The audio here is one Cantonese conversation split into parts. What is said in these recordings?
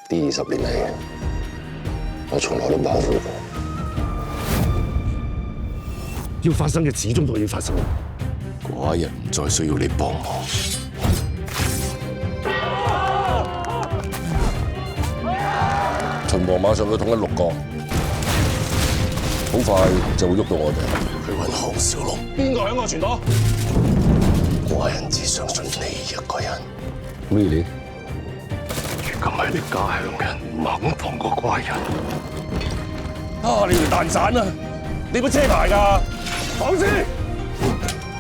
呢20年嚟，我從來都保護過。要發生嘅始終都要發生。寡人唔再需要你幫忙。秦王馬上要統一6國，好快就會喐到我哋去揾項少龍。邊個響我傳朵？寡人只相信你一個人。Really？ 如果唔係你家鄉人唔肯放過寡人，你條蛋散啊！你冇車牌㗎？講先！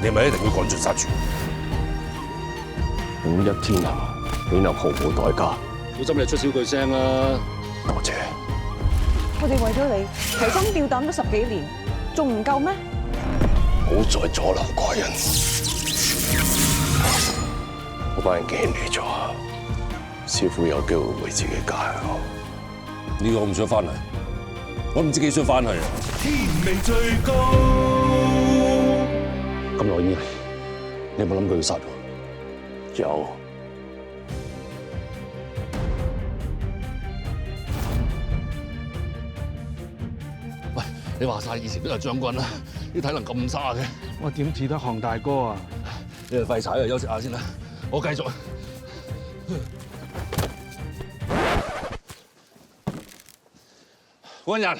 你係咪一定要趕盡殺絕？5一天下，豈能毫無代價？小心你出少句聲啦！多謝。我哋為咗你提心吊膽咗10幾年，仲唔夠咩？唔好再阻撓寡人！我班人既然嚟咗，師傅有機會為自己家鄉。呢個我唔想翻嚟，我唔知幾想翻去。天未最高，咁耐以嚟，你有冇諗過要殺我？有。喂，你話晒以前都係將軍啦，啲體能咁差嘅，我點似得項大哥啊？你哋廢柴啊，休息下先啦，我繼續。官人。